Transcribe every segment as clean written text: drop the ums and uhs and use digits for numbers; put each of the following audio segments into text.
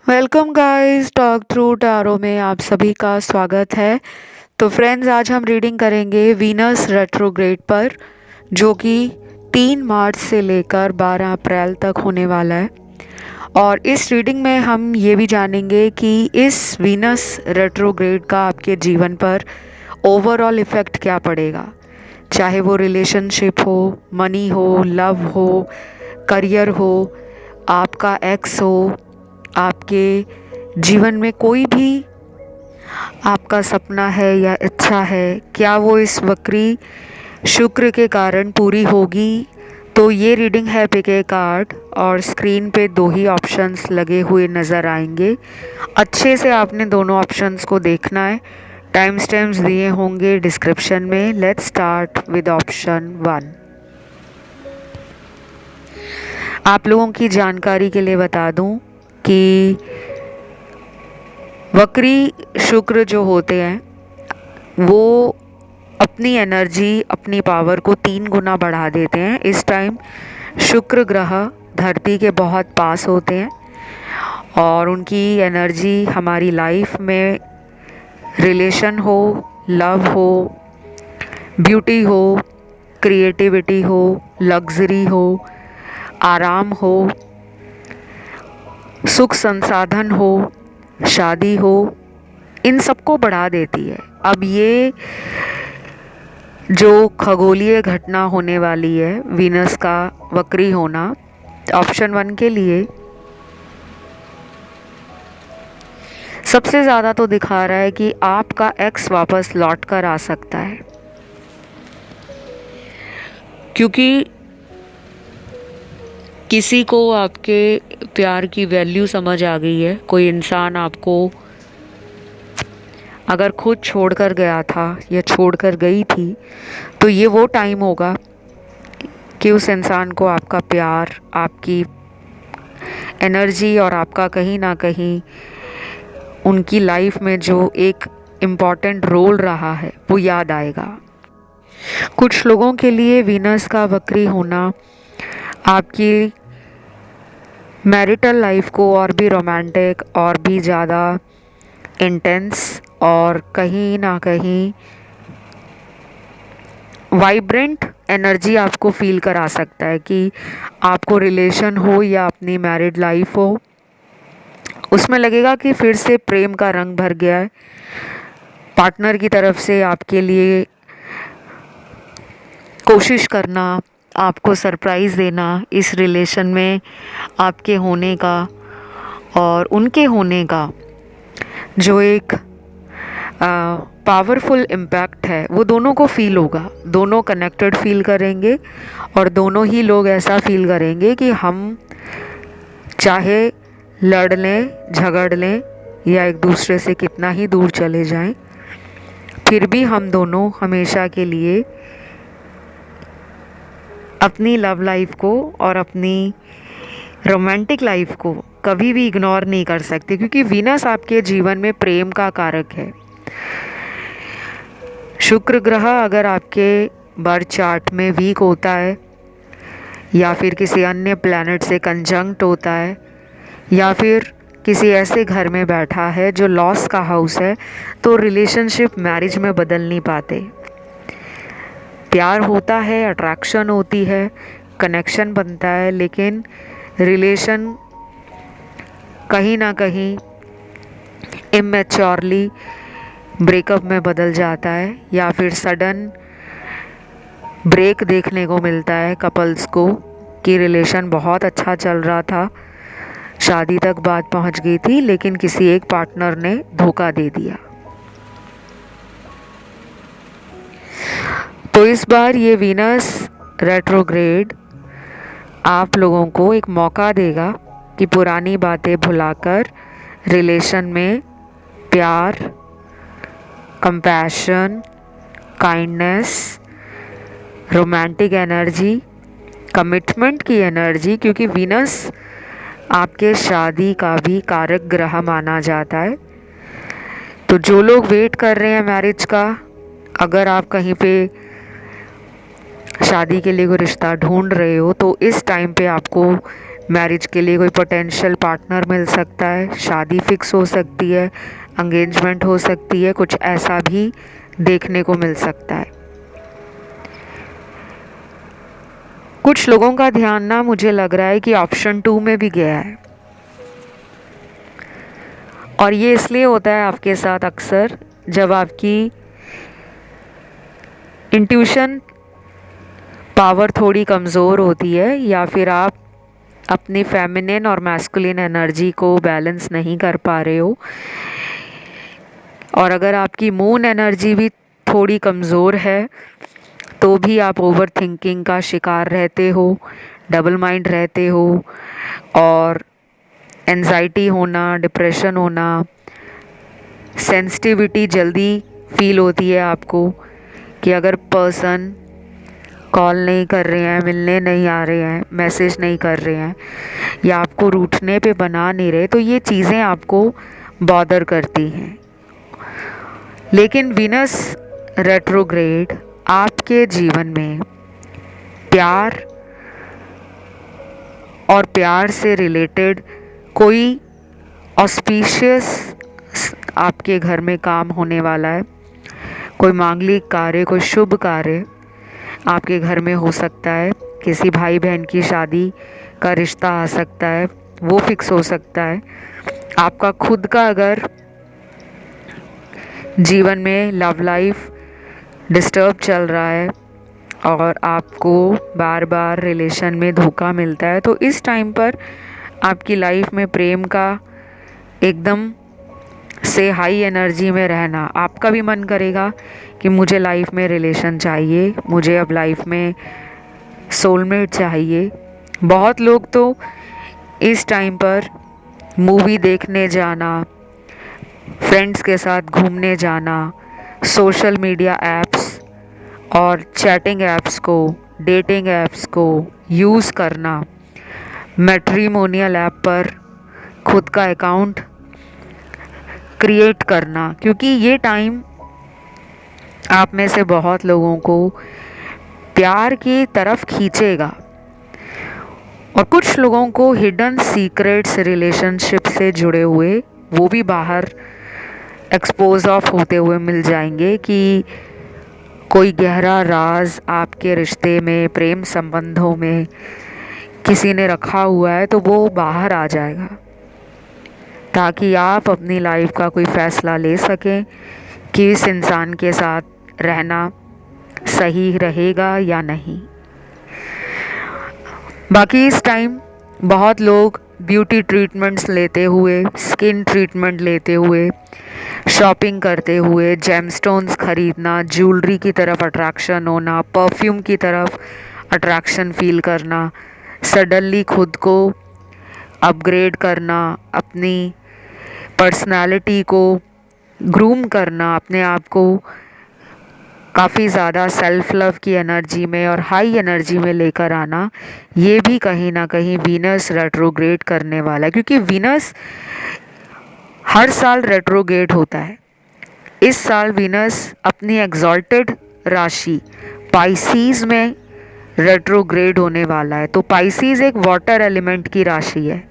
Welcome guys, talk through tarot में आप सभी का स्वागत है। तो फ्रेंड्स, आज हम रीडिंग करेंगे वीनस रेट्रोग्रेड पर, जो कि 3 मार्च से लेकर 12 अप्रैल तक होने वाला है। और इस रीडिंग में हम ये भी जानेंगे कि इस वीनस रेट्रोग्रेड का आपके जीवन पर ओवरऑल इफ़ेक्ट क्या पड़ेगा, चाहे वो रिलेशनशिप हो, मनी हो, लव हो, करियर हो, आपका एक्स हो, आपके जीवन में कोई भी आपका सपना है या इच्छा है, क्या वो इस वक्री शुक्र के कारण पूरी होगी। तो ये रीडिंग है पिक ए कार्ड, और स्क्रीन पे 2 ही ऑप्शंस लगे हुए नज़र आएंगे। अच्छे से आपने दोनों ऑप्शंस को देखना है। टाइम स्टैम्प्स दिए होंगे डिस्क्रिप्शन में। Let's start with option 1। आप लोगों की जानकारी के लिए बता दूं कि वक्री शुक्र जो होते हैं वो अपनी एनर्जी, अपनी पावर को 3 गुना बढ़ा देते हैं। इस टाइम शुक्र ग्रह धरती के बहुत पास होते हैं और उनकी एनर्जी हमारी लाइफ में रिलेशन हो, लव हो, ब्यूटी हो, क्रिएटिविटी हो, लग्जरी हो, आराम हो, सुख संसाधन हो, शादी हो, इन सबको बढ़ा देती है। अब ये जो खगोलीय घटना होने वाली है, वीनस का वक्री होना, ऑप्शन 1 के लिए सबसे ज़्यादा तो दिखा रहा है कि आपका एक्स वापस लौट कर आ सकता है, क्योंकि किसी को आपके प्यार की वैल्यू समझ आ गई है। कोई इंसान आपको अगर खुद छोड़कर गया था या छोड़कर गई थी, तो ये वो टाइम होगा कि उस इंसान को आपका प्यार, आपकी एनर्जी और आपका कहीं ना कहीं उनकी लाइफ में जो एक इम्पॉर्टेंट रोल रहा है वो याद आएगा। कुछ लोगों के लिए वीनस का वक्री होना आपकी मैरिटल लाइफ को और भी रोमांटिक, और भी ज़्यादा इंटेंस और कहीं ना कहीं वाइब्रेंट एनर्जी आपको फील करा सकता है कि आपको रिलेशन हो या अपनी मैरिड लाइफ हो, उसमें लगेगा कि फिर से प्रेम का रंग भर गया है। पार्टनर की तरफ से आपके लिए कोशिश करना, आपको सरप्राइज़ देना, इस रिलेशन में आपके होने का और उनके होने का जो एक पावरफुल इम्पैक्ट है वो दोनों को फील होगा। दोनों कनेक्टेड फील करेंगे और दोनों ही लोग ऐसा फील करेंगे कि हम चाहे लड़ लें, झगड़ लें या एक दूसरे से कितना ही दूर चले जाएं, फिर भी हम दोनों हमेशा के लिए अपनी लव लाइफ को और अपनी रोमांटिक लाइफ को कभी भी इग्नोर नहीं कर सकते, क्योंकि वीनस आपके जीवन में प्रेम का कारक है। शुक्र ग्रह अगर आपके बर्थ चार्ट में वीक होता है या फिर किसी अन्य प्लैनेट से कंजंक्ट होता है या फिर किसी ऐसे घर में बैठा है जो लॉस का हाउस है, तो रिलेशनशिप मैरिज में बदल नहीं पाते। प्यार होता है, अट्रैक्शन होती है, कनेक्शन बनता है, लेकिन रिलेशन कहीं ना कहीं इमेच्योरली ब्रेकअप में बदल जाता है या फिर सडन ब्रेक देखने को मिलता है कपल्स को कि रिलेशन बहुत अच्छा चल रहा था, शादी तक बात पहुंच गई थी, लेकिन किसी एक पार्टनर ने धोखा दे दिया। तो इस बार ये वीनस रेट्रोग्रेड आप लोगों को एक मौका देगा कि पुरानी बातें भुलाकर रिलेशन में प्यार, compassion, kindness, romantic energy, commitment की एनर्जी, क्योंकि वीनस आपके शादी का भी कारक ग्रह माना जाता है। तो जो लोग वेट कर रहे हैं मैरिज का, अगर आप कहीं पे शादी के लिए कोई रिश्ता ढूंढ रहे हो, तो इस टाइम पे आपको मैरिज के लिए कोई पोटेंशियल पार्टनर मिल सकता है, शादी फिक्स हो सकती है, एंगेजमेंट हो सकती है, कुछ ऐसा भी देखने को मिल सकता है। कुछ लोगों का ध्यान ना मुझे लग रहा है कि ऑप्शन 2 में भी गया है, और ये इसलिए होता है आपके साथ अक्सर जब आपकी इंट्यूशन पावर थोड़ी कमज़ोर होती है, या फिर आप अपनी फेमिनिन और मैस्कुलिन एनर्जी को बैलेंस नहीं कर पा रहे हो, और अगर आपकी मून एनर्जी भी थोड़ी कमज़ोर है तो भी आप ओवर थिंकिंग का शिकार रहते हो, डबल माइंड रहते हो, और एंजाइटी होना, डिप्रेशन होना, सेंसिटिविटी जल्दी फील होती है आपको कि अगर पर्सन कॉल नहीं कर रहे हैं, मिलने नहीं आ रहे हैं, मैसेज नहीं कर रहे हैं, या आपको रूठने पे बना नहीं रहे, तो ये चीज़ें आपको बॉदर करती हैं। लेकिन वीनस रेट्रोग्रेड आपके जीवन में प्यार और प्यार से रिलेटेड कोई ऑस्पिशियस आपके घर में काम होने वाला है। कोई मांगलिक कार्य, कोई शुभ कार्य आपके घर में हो सकता है, किसी भाई बहन की शादी का रिश्ता आ सकता है, वो फिक्स हो सकता है। आपका खुद का अगर जीवन में लव लाइफ डिस्टर्ब चल रहा है और आपको बार बार रिलेशन में धोखा मिलता है, तो इस टाइम पर आपकी लाइफ में प्रेम का एकदम से हाई एनर्जी में रहना, आपका भी मन करेगा कि मुझे लाइफ में रिलेशन चाहिए, मुझे अब लाइफ में सोलमेट चाहिए। बहुत लोग तो इस टाइम पर मूवी देखने जाना, फ्रेंड्स के साथ घूमने जाना, सोशल मीडिया ऐप्स और चैटिंग ऐप्स को, डेटिंग ऐप्स को यूज़ करना, मैट्रिमोनियल ऐप पर खुद का अकाउंट क्रिएट करना, क्योंकि ये टाइम आप में से बहुत लोगों को प्यार की तरफ खींचेगा, और कुछ लोगों को हिडन सीक्रेट्स रिलेशनशिप से जुड़े हुए वो भी बाहर एक्सपोज ऑफ होते हुए मिल जाएंगे कि कोई गहरा राज आपके रिश्ते में, प्रेम संबंधों में किसी ने रखा हुआ है, तो वो बाहर आ जाएगा ताकि आप अपनी लाइफ का कोई फ़ैसला ले सकें कि इस इंसान के साथ रहना सही रहेगा या नहीं। बाकी इस टाइम बहुत लोग ब्यूटी ट्रीटमेंट्स लेते हुए, स्किन ट्रीटमेंट लेते हुए, शॉपिंग करते हुए, जेमस्टोन्स खरीदना, ज्वेलरी की तरफ अट्रैक्शन होना, परफ्यूम की तरफ अट्रैक्शन फील करना, सडनली खुद को अपग्रेड करना, अपनी पर्सनालिटी को ग्रूम करना, अपने आप को काफ़ी ज़्यादा सेल्फ लव की एनर्जी में और हाई एनर्जी में लेकर आना, ये भी कहीं ना कहीं वीनस रेट्रोग्रेड करने वाला है, क्योंकि वीनस हर साल रेट्रोग्रेड होता है। इस साल वीनस अपनी एग्जॉल्टेड राशि पाइसीज में रेट्रोग्रेड होने वाला है। तो पाइसीज एक वाटर एलिमेंट की राशि है,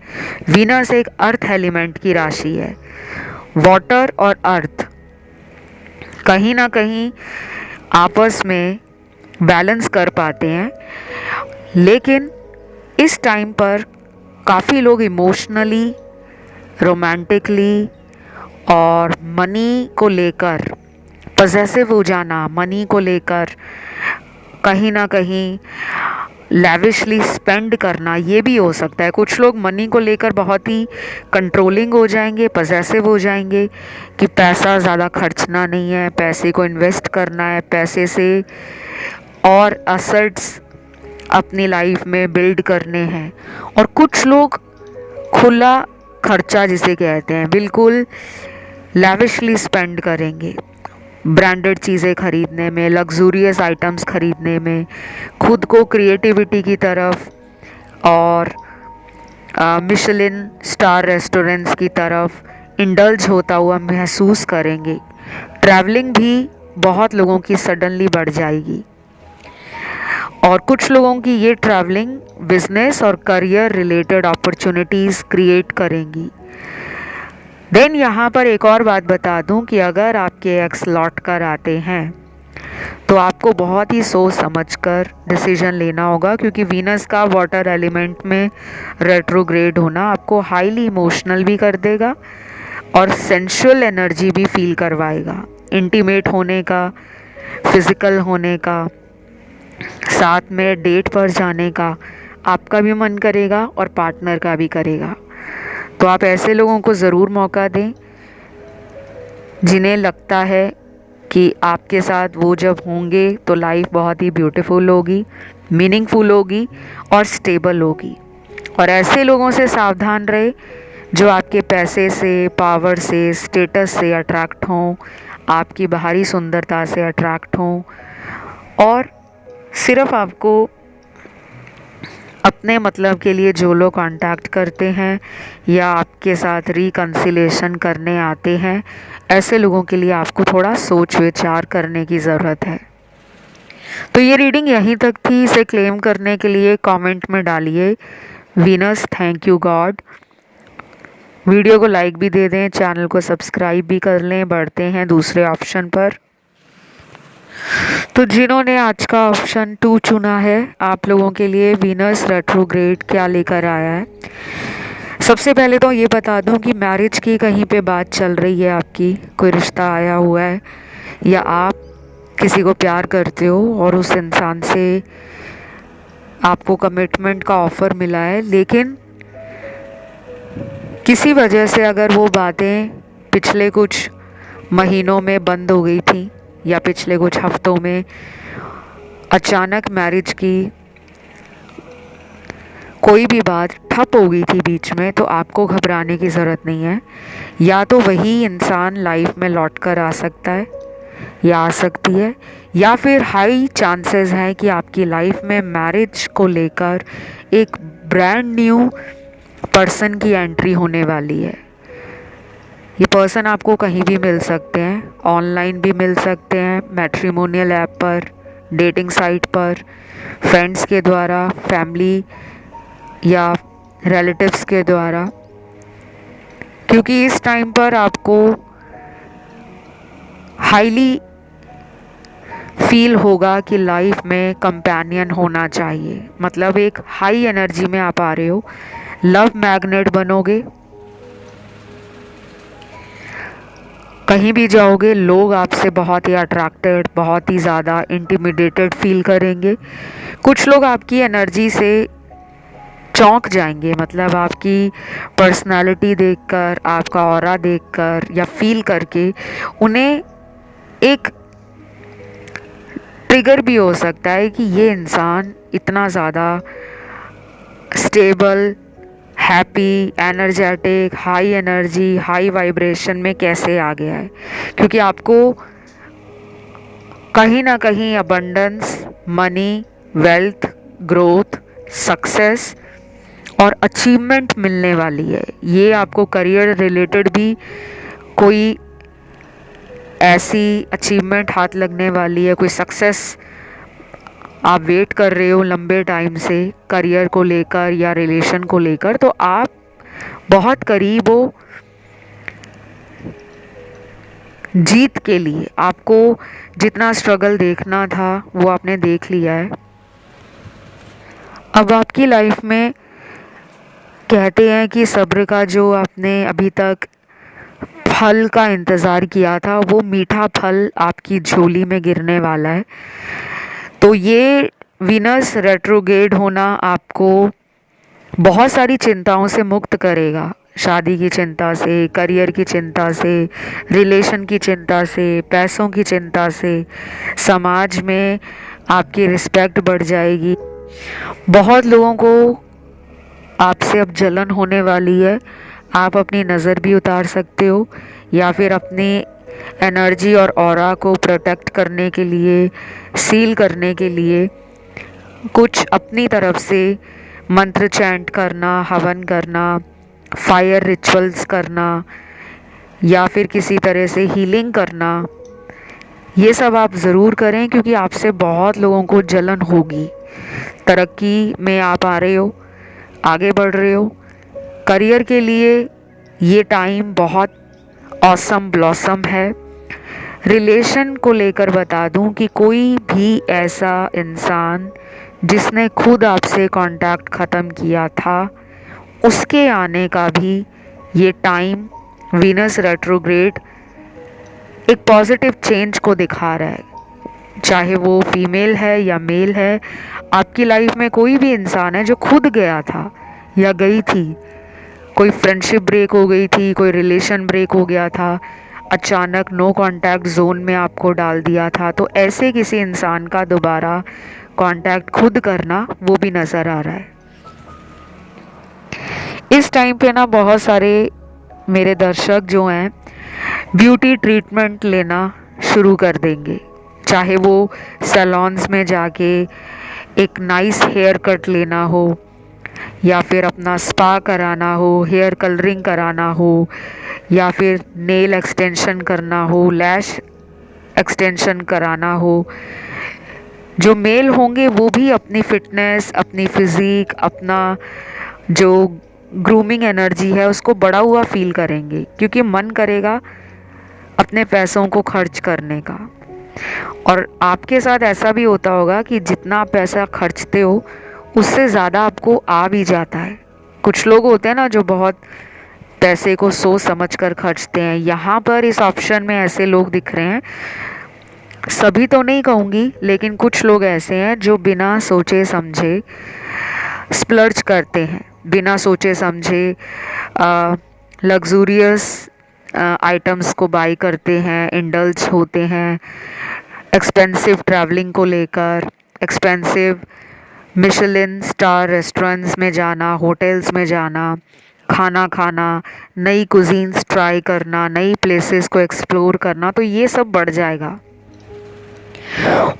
वीनस एक अर्थ एलिमेंट की राशि है। वाटर और अर्थ कहीं ना कहीं आपस में बैलेंस कर पाते हैं, लेकिन इस टाइम पर काफ़ी लोग इमोशनली, रोमांटिकली और मनी को लेकर पजेसिव हो जाना, मनी को लेकर कहीं ना कहीं लैविशली स्पेंड करना, ये भी हो सकता है। कुछ लोग मनी को लेकर बहुत ही कंट्रोलिंग हो जाएंगे, पजेसिव हो जाएंगे कि पैसा ज़्यादा खर्चना नहीं है, पैसे को इन्वेस्ट करना है, पैसे से और असेट्स अपनी लाइफ में बिल्ड करने हैं। और कुछ लोग खुला खर्चा जिसे कहते हैं, बिल्कुल लैविशली स्पेंड करेंगे, ब्रांडेड चीज़ें खरीदने में, लग्जूरियस आइटम्स खरीदने में, खुद को क्रिएटिविटी की तरफ और मिशेलिन स्टार रेस्टोरेंट्स की तरफ इंडल्ज होता हुआ महसूस करेंगे। ट्रैवलिंग भी बहुत लोगों की सडनली बढ़ जाएगी, और कुछ लोगों की ये ट्रैवलिंग बिजनेस और करियर रिलेटेड अपॉर्चुनिटीज़ क्रिएट करेंगी। देन यहाँ पर एक और बात बता दूँ कि अगर आपके एक्स लौट कर आते हैं तो आपको बहुत ही सोच समझकर डिसीजन लेना होगा, क्योंकि वीनस का वाटर एलिमेंट में रेट्रोग्रेड होना आपको हाईली इमोशनल भी कर देगा और सेंशुअल एनर्जी भी फील करवाएगा। इंटीमेट होने का, फिज़िकल होने का, साथ में डेट पर जाने का आपका भी मन करेगा और पार्टनर का भी करेगा। तो आप ऐसे लोगों को ज़रूर मौका दें जिन्हें लगता है कि आपके साथ वो जब होंगे तो लाइफ बहुत ही ब्यूटीफुल होगी, मीनिंगफुल होगी और स्टेबल होगी। और ऐसे लोगों से सावधान रहे जो आपके पैसे से, पावर से, स्टेटस से अट्रैक्ट हों, आपकी बाहरी सुंदरता से अट्रैक्ट हों और सिर्फ आपको अपने मतलब के लिए जो लोग कांटेक्ट करते हैं या आपके साथ रिकन्सिलेशन करने आते हैं, ऐसे लोगों के लिए आपको थोड़ा सोच विचार करने की ज़रूरत है। तो ये रीडिंग यहीं तक थी। इसे क्लेम करने के लिए कमेंट में डालिए Venus thank you God. Video को लाइक भी दे दें, चैनल को सब्सक्राइब भी कर लें। बढ़ते हैं दूसरे ऑप्शन पर। तो जिन्होंने आज का ऑप्शन 2 चुना है, आप लोगों के लिए वीनस रेट्रोग्रेड क्या लेकर आया है। सबसे पहले तो ये बता दूं कि मैरिज की कहीं पे बात चल रही है, आपकी कोई रिश्ता आया हुआ है या आप किसी को प्यार करते हो और उस इंसान से आपको कमिटमेंट का ऑफ़र मिला है, लेकिन किसी वजह से अगर वो बातें पिछले कुछ महीनों में बंद हो गई थी या पिछले कुछ हफ्तों में अचानक मैरिज की कोई भी बात ठप हो गई थी बीच में, तो आपको घबराने की ज़रूरत नहीं है। या तो वही इंसान लाइफ में लौट कर आ सकता है या आ सकती है, या फिर हाई चांसेस हैं कि आपकी लाइफ में मैरिज को लेकर एक ब्रांड न्यू पर्सन की एंट्री होने वाली है। ये पर्सन आपको कहीं भी मिल सकते हैं, ऑनलाइन भी मिल सकते हैं, मैट्रिमोनियल ऐप पर, डेटिंग साइट पर, फ्रेंड्स के द्वारा, फैमिली या रिलेटिव्स के द्वारा, क्योंकि इस टाइम पर आपको हाईली फील होगा कि लाइफ में कंपेनियन होना चाहिए। मतलब एक हाई एनर्जी में आप आ रहे हो, लव मैग्नेट बनोगे, कहीं भी जाओगे लोग आपसे बहुत ही अट्रैक्टेड, बहुत ही ज़्यादा इंटिमिडेटेड फील करेंगे। कुछ लोग आपकी एनर्जी से चौंक जाएंगे, मतलब आपकी पर्सनालिटी देखकर, आपका ऑरा देखकर या फील करके उन्हें एक ट्रिगर भी हो सकता है कि ये इंसान इतना ज़्यादा stable, happy, energetic, high energy, high vibration में कैसे आ गया है। क्योंकि आपको कहीं ना कहीं abundance, money, wealth, growth, success और अचीवमेंट मिलने वाली है। ये आपको करियर रिलेटेड भी कोई ऐसी अचीवमेंट हाथ लगने वाली है, कोई सक्सेस आप वेट कर रहे हो लंबे टाइम से करियर को लेकर या रिलेशन को लेकर, तो आप बहुत करीब हो जीत के लिए। आपको जितना स्ट्रगल देखना था वो आपने देख लिया है। अब आपकी लाइफ में कहते हैं कि सब्र का जो आपने अभी तक फल का इंतज़ार किया था, वो मीठा फल आपकी झोली में गिरने वाला है। तो ये वीनस रेट्रोग्रेड होना आपको बहुत सारी चिंताओं से मुक्त करेगा। शादी की चिंता से, करियर की चिंता से, रिलेशन की चिंता से, पैसों की चिंता से, समाज में आपकी रिस्पेक्ट बढ़ जाएगी। बहुत लोगों को आपसे अब जलन होने वाली है। आप अपनी नज़र भी उतार सकते हो या फिर अपनी एनर्जी और ऑरा को प्रोटेक्ट करने के लिए, सील करने के लिए कुछ अपनी तरफ से मंत्र चैंट करना, हवन करना, फायर रिचुअल्स करना या फिर किसी तरह से हीलिंग करना, ये सब आप ज़रूर करें, क्योंकि आपसे बहुत लोगों को जलन होगी। तरक्की में आप आ रहे हो, आगे बढ़ रहे हो। करियर के लिए ये टाइम बहुत ऑसम ब्लॉसम है। रिलेशन को लेकर बता दूं कि कोई भी ऐसा इंसान जिसने खुद आपसे कांटेक्ट ख़त्म किया था, उसके आने का भी ये टाइम वीनस रेट्रोग्रेड एक पॉजिटिव चेंज को दिखा रहा है। चाहे वो फीमेल है या मेल है, आपकी लाइफ में कोई भी इंसान है जो खुद गया था या गई थी, कोई फ्रेंडशिप ब्रेक हो गई थी, कोई रिलेशन ब्रेक हो गया था, अचानक नो कांटेक्ट जोन में आपको डाल दिया था, तो ऐसे किसी इंसान का दोबारा कांटेक्ट खुद करना वो भी नज़र आ रहा है। इस टाइम पे ना बहुत सारे मेरे दर्शक जो हैं ब्यूटी ट्रीटमेंट लेना शुरू कर देंगे, चाहे वो सैलॉन्स में जाके एक नाइस हेयर कट लेना हो, या फिर अपना स्पा कराना हो, हेयर कलरिंग कराना हो, या फिर नेल एक्सटेंशन करना हो, लैश एक्सटेंशन कराना हो। जो मेल होंगे वो भी अपनी फिटनेस, अपनी फिज़ीक, अपना जो ग्रूमिंग एनर्जी है उसको बढ़ा हुआ फील करेंगे, क्योंकि मन करेगा अपने पैसों को खर्च करने का। और आपके साथ ऐसा भी होता होगा कि जितना आप पैसा खर्चते हो उससे ज़्यादा आपको आ भी जाता है। कुछ लोग होते हैं ना जो बहुत पैसे को सोच समझ कर खर्चते हैं। यहाँ पर इस ऑप्शन में ऐसे लोग दिख रहे हैं, सभी तो नहीं कहूँगी, लेकिन कुछ लोग ऐसे हैं जो बिना सोचे समझे स्प्लर्ज करते हैं, बिना सोचे समझे लग्जूरियस आइटम्स को बाई करते हैं, इंडल्ज होते हैं एक्सपेंसिव ट्रैवलिंग को लेकर, एक्सपेंसिव मिशेलिन स्टार रेस्टोरेंट्स में जाना, होटल्स में जाना, खाना खाना, नई कुजीन्स ट्राई करना, नई प्लेसेस को एक्सप्लोर करना, तो ये सब बढ़ जाएगा।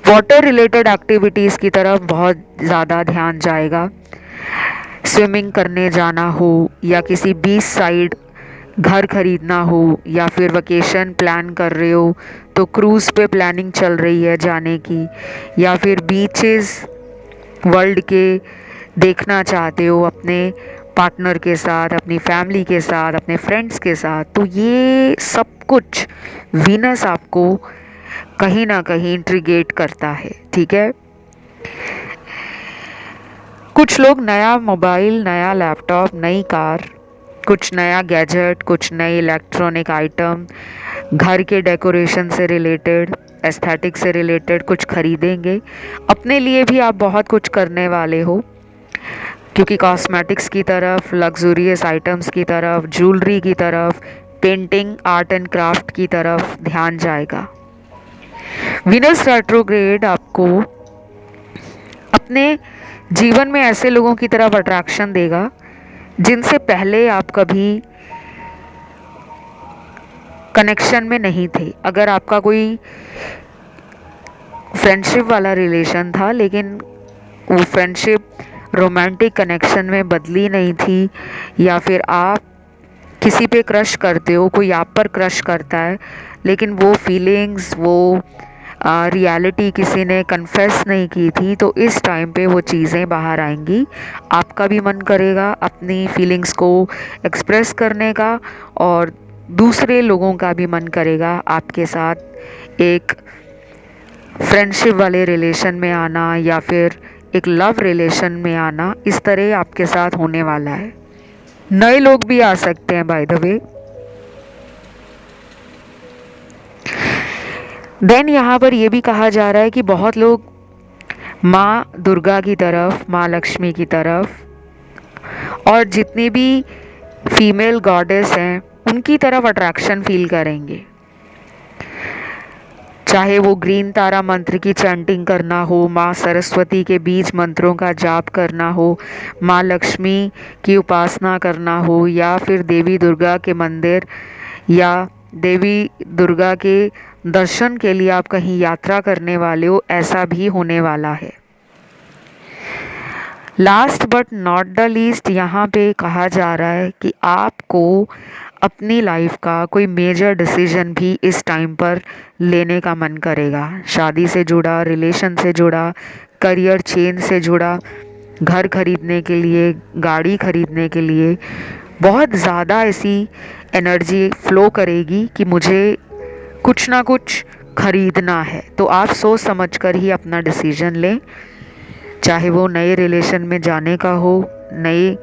वाटर रिलेटेड एक्टिविटीज़ की तरफ बहुत ज़्यादा ध्यान जाएगा। स्विमिंग करने जाना हो, या किसी बीच साइड घर खरीदना हो, या फिर वकेशन प्लान कर रहे हो तो क्रूज़ पे प्लानिंग चल रही है जाने की, या फिर बीचेस वर्ल्ड के देखना चाहते हो अपने पार्टनर के साथ, अपनी फैमिली के साथ, अपने फ्रेंड्स के साथ, तो ये सब कुछ वीनस आपको कहीं ना कहीं इंट्रीगेट करता है। ठीक है, कुछ लोग नया मोबाइल, नया लैपटॉप, नई कार, कुछ नया गैजेट, कुछ नए इलेक्ट्रॉनिक आइटम, घर के डेकोरेशन से रिलेटेड, एस्थेटिक से रिलेटेड कुछ खरीदेंगे। अपने लिए भी आप बहुत कुछ करने वाले हो, क्योंकि कॉस्मेटिक्स की तरफ, लग्जूरियस आइटम्स की तरफ, ज्वेलरी की तरफ, पेंटिंग, आर्ट एंड क्राफ्ट की तरफ ध्यान जाएगा। वीनस रेट्रोग्रेड आपको अपने जीवन में ऐसे लोगों की तरफ अट्रैक्शन देगा जिनसे पहले आप कभी कनेक्शन में नहीं थे। अगर आपका कोई फ्रेंडशिप वाला रिलेशन था, लेकिन वो फ्रेंडशिप रोमांटिक कनेक्शन में बदली नहीं थी, या फिर आप किसी पे क्रश करते हो, कोई आप पर क्रश करता है, लेकिन वो फीलिंग्स, वो रियलिटी किसी ने कन्फेस नहीं की थी, तो इस टाइम पे वो चीज़ें बाहर आएंगी। आपका भी मन करेगा अपनी फीलिंग्स को एक्सप्रेस करने का, और दूसरे लोगों का भी मन करेगा आपके साथ एक फ्रेंडशिप वाले रिलेशन में आना, या फिर एक लव रिलेशन में आना। इस तरह आपके साथ होने वाला है। नए लोग भी आ सकते हैं बाय द वे। देन यहाँ पर यह भी कहा जा रहा है कि बहुत लोग माँ दुर्गा की तरफ, माँ लक्ष्मी की तरफ, और जितनी भी फीमेल गॉडेस हैं उनकी तरफ अट्रैक्शन फील करेंगे। चाहे वो ग्रीन तारा मंत्र की चैंटिंग करना हो, माँ सरस्वती के बीज मंत्रों का जाप करना हो, माँ लक्ष्मी की उपासना करना हो, या फिर देवी दुर्गा के मंदिर या देवी दुर्गा के दर्शन के लिए आप कहीं यात्रा करने वाले हो, ऐसा भी होने वाला है। Last but not the least, यहाँ पे कहा जा रहा है कि आपको अपनी लाइफ का कोई मेजर डिसीजन भी इस टाइम पर लेने का मन करेगा। शादी से जुड़ा, रिलेशन से जुड़ा, करियर चेंज से जुड़ा, घर खरीदने के लिए, गाड़ी खरीदने के लिए बहुत ज़्यादा ऐसी एनर्जी फ्लो करेगी कि मुझे कुछ ना कुछ खरीदना है। तो आप सोच समझ कर ही अपना डिसीजन लें, चाहे वो नए रिलेशन में जाने का हो, नए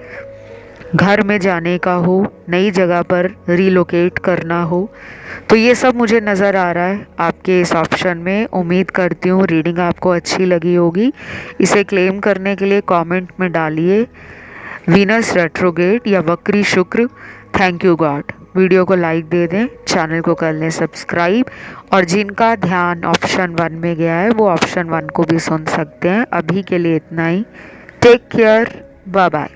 घर में जाने का हो, नई जगह पर रिलोकेट करना हो। तो ये सब मुझे नज़र आ रहा है आपके इस ऑप्शन में। उम्मीद करती हूँ रीडिंग आपको अच्छी लगी होगी। इसे क्लेम करने के लिए कमेंट में डालिए वीनस रेट्रोग्रेड या वक्री शुक्र। Thank you God. वीडियो को लाइक दे दें, चैनल को कर लें सब्सक्राइब, और जिनका ध्यान ऑप्शन 1 में गया है वो ऑप्शन 1 को भी सुन सकते हैं। अभी के लिए इतना ही। Take care, bye bye.